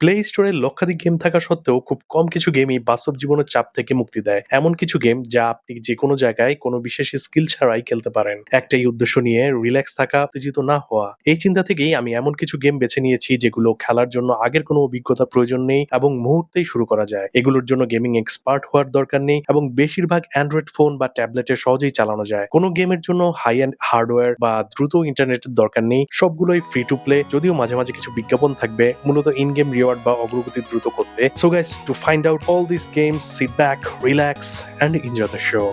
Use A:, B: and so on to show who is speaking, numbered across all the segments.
A: Play স্টোরে লক্ষাধিক game থাকা সত্ত্বেও খুব কম কিছু গেমই বাস্তব জীবনের চাপ থেকে মুক্তি দেয়। এমন কিছু গেম যা আপনি যেকোনো জায়গায় কোনো বিশেষ স্কিল ছাড়াই খেলতে পারেন। একটাই উদ্দেশ্য নিয়ে রিল্যাক্স থাকা, উত্তেজিত না হওয়া। এই চিন্তা থেকেই আমি এমন কিছু গেম বেছে নিয়েছি যেগুলো খেলার জন্য আগের কোনো অভিজ্ঞতার প্রয়োজন নেই এবং মুহূর্তেই শুরু করা যায়। এগুলোর জন্য গেমিং এক্সপার্ট হওয়ার দরকার নেই এবং বেশিরভাগ অ্যান্ড্রয়েড ফোন বা ট্যাবলেটে সহজেই চালানো যায়। কোনো গেমের জন্য হাই এন্ড হার্ডওয়্যার বা দ্রুত ইন্টারনেটের দরকার নেই। সবগুলোই ফ্রি টু প্লে, যদিও মাঝে মাঝে কিছু বিজ্ঞাপন থাকবে, মূলত ইন গেম রিওয়ার্ড বা অগ্রগতি দ্রুত করতে। So guys, to find out all this games, sit back, relax and enjoy the show.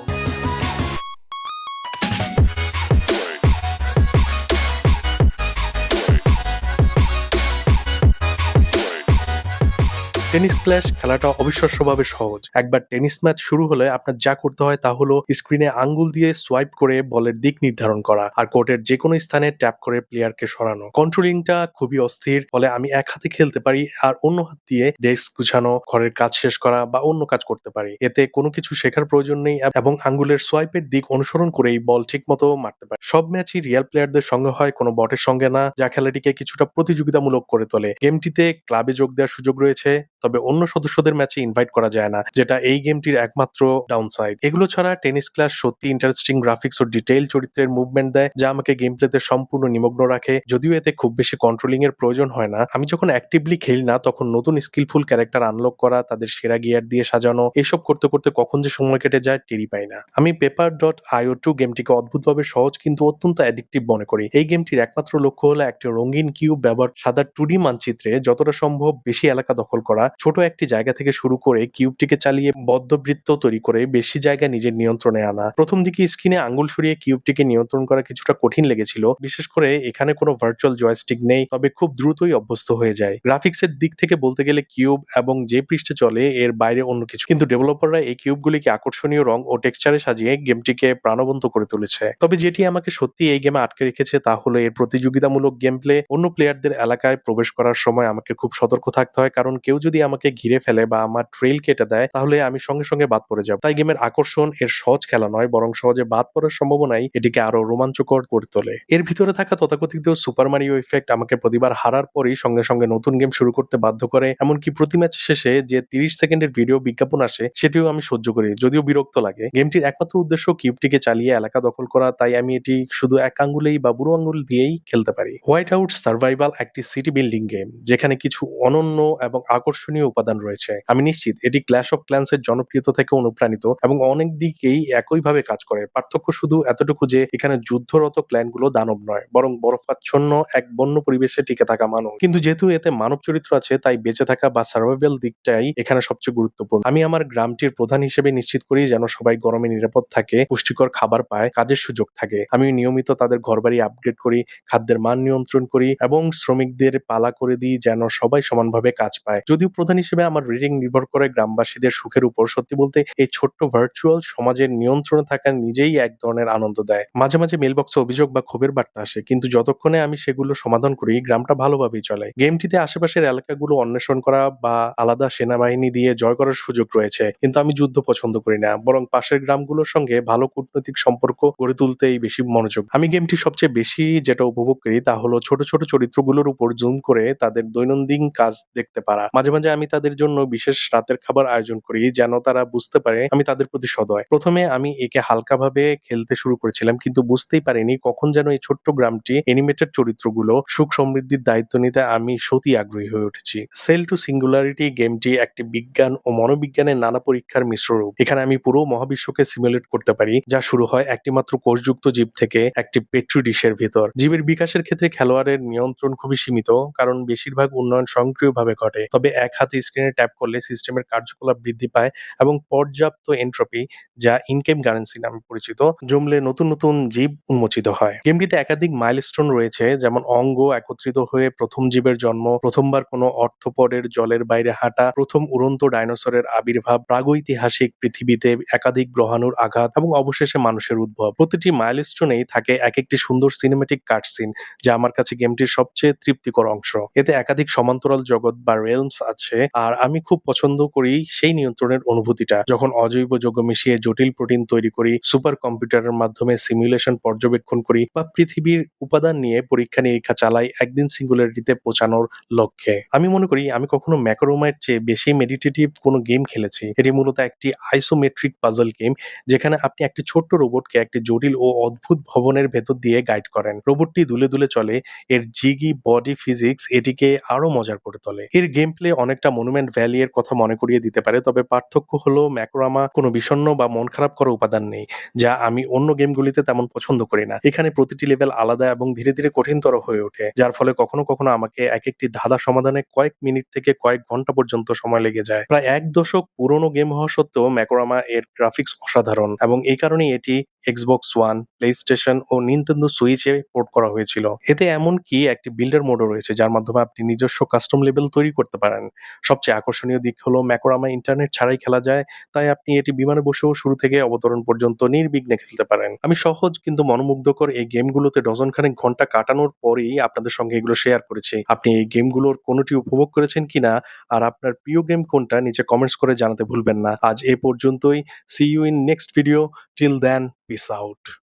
A: Tennis clash খেলাটা অবিশ্বাস্যভাবে সহজ। একবার টেনিস ম্যাচ শুরু হলে আপনার যা করতে হয় তা হলো স্ক্রিনে আঙ্গুল দিয়ে সোয়াইপ করে বলের দিক নির্ধারণ করা আর কোর্টের যে কোনো স্থানে ট্যাপ করে প্লেয়ারকে সরানো। কন্ট্রোলিংটা খুবই অস্থির, ফলে আমি এক হাতে খেলতে পারি আর অন্য হাত দিয়ে ডেস্ক গুছানো, ঘরের কাজ শেষ করা বা অন্য কাজ করতে পারি। এতে কোনো কিছু শেখার প্রয়োজন নেই এবং আঙ্গুলের সোয়াইপের দিক অনুসরণ করেই বল ঠিক মতো মারতে পারি। সব ম্যাচই রিয়েল প্লেয়ারদের সঙ্গে হয়, কোনো বটের সঙ্গে না, যা খেলাটিকে কিছুটা প্রতিযোগিতামূলক করে তোলে। গেমটিতে ক্লাবে যোগ দেওয়ার সুযোগ রয়েছে, তবে অন্য সদস্যদের ম্যাচে ইনভাইট করা যায় না, যেটা এই গেমটির একমাত্র ডাউনসাইড। এগুলো ছাড়া টেনিস ক্লাস সত্যি ইন্টারেস্টিং গ্রাফিক্স ও ডিটেইল চরিত্রের মুভমেন্ট দেয়, যা আমাকে গেম প্লেতে সম্পূর্ণ নিমগ্ন রাখে। যদিও এতে খুব বেশি কন্ট্রোলিং এর প্রয়োজন হয় না, আমি যখন অ্যাক্টিভলি খেলি না তখন নতুন স্কিলফুল ক্যারেক্টার আনলক করা, তাদের সেরা গিয়ার দিয়ে সাজানো, এসব করতে করতে কখন যে সময় কেটে যায় টেরই পাই না। আমি পেপার.io2 গেমটিকে অদ্ভুতভাবে সহজ কিন্তু অত্যন্ত অ্যাডিকটিভ মনে করি। এই গেমটির একমাত্র লক্ষ্য হলো একটি রঙিন কিউব ব্যবহার সাদা 2D মানচিত্রে যতটা সম্ভব বেশি এলাকা দখল করা। ছোট একটি জায়গা থেকে শুরু করে কিউবটিকে চালিয়ে বদ্ধবৃত্ত তৈরি করে বেশি জায়গা নিজের নিয়ন্ত্রণে আনা। প্রথম দিকে স্ক্রিনে আঙ্গুল সরিয়ে কিউবটিকে নিয়ন্ত্রণ করা কিছুটা কঠিন লেগেছিল, বিশেষ করে এখানে কোনো ভার্চুয়াল জয়স্টিক নেই, তবে খুব দ্রুতই অভ্যস্ত হয়ে যায়। গ্রাফিক্সের দিক থেকে বলতে গেলে কিউব এবং যে পৃষ্ঠে চলে এর বাইরে অন্য কিছু, কিন্তু ডেভেলপাররা এই কিউবগুলিকে আকর্ষণীয় রং ও টেক্সচারে সাজিয়ে গেমটিকে প্রাণবন্ত করে তুলেছে। তবে যেটি আমাকে সত্যি এই গেমে আটকে রেখেছে তা হলো এর প্রতিযোগিতামূলক গেম প্লে। অন্য প্লেয়ারদের এলাকায় প্রবেশ করার সময় আমাকে খুব সতর্ক থাকতে হয়, কারণ কেউ যদি আমাকে ঘিরে ফেলে বা আমার ট্রেইল কেটে দেয় তাহলে আমি সঙ্গে সঙ্গে বাদ পড়ে যাব। তাই গেমের আকর্ষণ এর সহজ খেলা নয়, বরং সহজে বাদ পড়ার সম্ভাবনাই এটিকে আরো রোমাঞ্চকর করে তোলে। এর ভিতরে থাকা তথাকথিত সুপার মারিও ইফেক্ট আমাকে প্রতিবার হারার পরই সঙ্গে সঙ্গে নতুন গেম শুরু করতে বাধ্য করে। এমনকি প্রতি ম্যাচ শেষে যে 30 সেকেন্ডের ভিডিও বিজ্ঞাপন আসে সেটিও আমি সহ্য করি, যদিও বিরক্ত লাগে। গেমটির একমাত্র উদ্দেশ্য কিউবটিকে চালিয়ে এলাকা দখল করা, তাই আমি এটি শুধু এক আঙ্গুলেই বা বুড়ো আঙ্গুল দিয়েই খেলতে পারি। হোয়াইট আউট সার্ভাইভাল একটি সিটি বিল্ডিং গেম, যেখানে কিছু অনন্য এবং আকর্ষণীয় উপাদান রয়েছে। আমি নিশ্চিত এটি ক্ল্যাশ অফ ক্ল্যান্স এর জনপ্রিয়তা থেকে অনুপ্রাণিত এবং অনেক দিকেই একইভাবে কাজ করে। পার্থক্য শুধু এতটুকু যে এখানে যুদ্ধরত ক্ল্যানগুলো দানব নয়, বরং বরফাচ্ছন্ন এক বন্য পরিবেশে টিকে থাকা মানুষ। কিন্তু যেহেতু এতে মানব চরিত্র আছে, তাই বেঁচে থাকা বা সার্ভাইভাল দিকটাই এখানে সবচেয়ে গুরুত্বপূর্ণ। আমি আমার গ্রামটির প্রধান হিসেবে নিশ্চিত করি যেন সবাই গরমে নিরাপদ থাকে, পুষ্টিকর খাবার পায়, কাজের সুযোগ থাকে। আমি নিয়মিত তাদের ঘরবাড়ি আপগ্রেড করি, খাদ্যের মান নিয়ন্ত্রণ করি এবং শ্রমিকদের পালা করে দিই যেন সবাই সমানভাবে কাজ পায়। যদিও প্রধান হিসেবে আমার রেটিং নির্ভর করে গ্রামবাসীদের সুখের উপর, সত্যি বলতে এই ছোট্ট ভার্চুয়াল সমাজের নিয়ন্ত্রণে থাকা নিজেই এক ধরনের আনন্দ দেয়। মাঝে মাঝে মেইলবক্সে অভিযোগ বা ক্ষোভের বার্তা আসে, কিন্তু যতক্ষণে আমি সেগুলো সমাধান করি গ্রামটা ভালোভাবেই চলে। গেমটিতে আশেপাশের এলাকাগুলো অন্বেষণ করা বা আলাদা সেনাবাহিনী দিয়ে জয় করার সুযোগ রয়েছে, কিন্তু আমি যুদ্ধ পছন্দ করি না, বরং পাশের গ্রামগুলোর সঙ্গে ভালো কূটনৈতিক সম্পর্ক গড়ে তুলতেই বেশি মনোযোগ। আমি গেমটি সবচেয়ে বেশি যেটা উপভোগ করি তা হলো ছোট ছোট চরিত্রগুলোর উপর জুম করে তাদের দৈনন্দিন কাজ দেখতে পারা। মাঝে মাঝে আমি তাদের জন্য বিশেষ রাতের খাবার আয়োজন করি যেন তারা বুঝতে পারে আমি তাদের প্রতি সদয়। প্রথমে আমি একে হালকাভাবে খেলতে শুরু করেছিলাম, কিন্তু বুঝতেই পারিনি কখন যেন এই ছোট্ট গ্রামটি এনিমেটেড চরিত্রগুলো সুখ সমৃদ্ধির দায়িত্ব নিতে আমি সত্যি আগ্রহী হয়ে উঠেছি। সেল টু সিঙ্গুলারিটি গেমটি একটি বিজ্ঞান ও মনোবিজ্ঞানের নানা পরীক্ষার মিশ্র রূপ। এখানে আমি পুরো মহাবিশ্বকে সিমুলেট করতে পারি, যা শুরু হয় একটি মাত্র কোষযুক্ত জীব থেকে একটি পেট্রি ডিশের ভিতর। জীবের বিকাশের ক্ষেত্রে খেলোয়াড়ের নিয়ন্ত্রণ খুবই সীমিত, কারণ বেশিরভাগ উন্নয়ন স্বয়ংক্রিয়ভাবে ঘটে। তবে এক হাতে স্ক্রিনে ট্যাপ করলে সিস্টেমের কার্যকলাপ বৃদ্ধি পায় এবং পর্যাপ্ত এন্ট্রপি, যা ইনগেম কারেন্সি নামে পরিচিত, জমলে নতুন নতুন জীব উন্মোচিত হয়। গেমটিতে একাধিক মাইলস্টোন রয়েছে, যেমন অঙ্গ একত্রিত হয়ে প্রথম জীবের জন্ম, প্রথমবার কোনো অর্থপডের জলের বাইরে হাঁটা, প্রথম উড়ন্ত ডাইনোসরের আবির্ভাব, প্রাগৈতিহাসিক পৃথিবীতে একাধিক গ্রহাণুর আঘাত এবং অবশেষে মানুষের উদ্ভব। প্রতিটি মাইলস্টোনেই থাকে এক একটি সুন্দর সিনেমেটিক কাটসিন, যা আমার কাছে গেমটির সবচেয়ে তৃপ্তিকর অংশ। এতে একাধিক সমান্তরাল জগৎ বা রেলমস আছে, যাচ্ছে। আর আমি খুব পছন্দ করি সেই নিয়ন্ত্রণের অনুভূতিটা। যখন অজৈব যৌগ মিশিয়ে জটিল প্রোটিন তৈরি করি, সুপার কম্পিউটারের মাধ্যমে সিমুলেশন পর্যবেক্ষণ করি বা পৃথিবীর উপাদান নিয়ে পরীক্ষা-নিরীক্ষা চালাই একদিন সিঙ্গুলারিটিতে পৌঁছানোর লক্ষ্যে। আমি মনে করি আমি কখনো ম্যাক্রোমাইয়ের চেয়ে বেশি মেডিটেটিভ কোনো গেম খেলেছি। এটি মূলত একটি আইসোমেট্রিক পাজল গেম, যেখানে আপনি একটি ছোট্ট রোবটকে একটি জটিল ও অদ্ভুত ভবনের ভেতর দিয়ে গাইড করেন। রোবটটি দুলে, দুলে চলে। এর জিগি বডি ফিজিক্স এটিকে আরো মজার করে তোলে। এর গেম প্লে অনেকটা মনুমেন্ট ভ্যালি এর কথা মনে করিয়ে দিতে পারে, তবে পার্থক্য হলো ম্যাক্রোরামা কোনো বিষণ্ণ বা মন খারাপ করা উপাদান নেই, যা আমি অন্য গেমগুলিতে তেমন পছন্দ করি না। এখানে প্রতিটি লেভেল আলাদা এবং ধীরে, ধীরে কঠিনতর হয়ে ওঠে, যার ফলে কখনো, কখনো আমাকে একেকটি ধাঁধা সমাধানে কয়েক মিনিট থেকে কয়েক ঘন্টা পর্যন্ত সময় লেগে যায়। প্রায় ১ দশক পুরনো গেম হওয়া সত্ত্বেও ম্যাক্রোরামা এর গ্রাফিক্স অসাধারণ এবং এই কারণেই এটি Xbox One, PlayStation ও Nintendo Switch এ পোর্ট করা হয়েছিল। এতে এমনকি একটি বিল্ডার মোডও রয়েছে, যার মাধ্যমে আপনি নিজস্ব কাস্টম লেভেল তৈরি করতে পারেন। সবচেয়ে আকর্ষণীয় দিক হলো ম্যাক্রোরামা ইন্টারনেট ছাড়াই খেলা যায়, তাই আপনি এটি বিমানে বসেও শুরু থেকে অবতরণ পর্যন্ত নির্বিঘ্নে খেলতে পারেন। আমি সহজ কিন্তু মনোমুগ্ধকর এই গেমগুলোতে ডজনখানেক ঘন্টা কাটানোর পরেই আপনাদের সঙ্গে এগুলো শেয়ার করেছি। আপনি এই গেমগুলোর কোনটি উপভোগ করেছেন কিনা আর আপনার প্রিয় গেম কোনটা নিচে কমেন্টস করে জানাতে ভুলবেন না। আজ এ পর্যন্তই। See you in next video. Till then, peace out.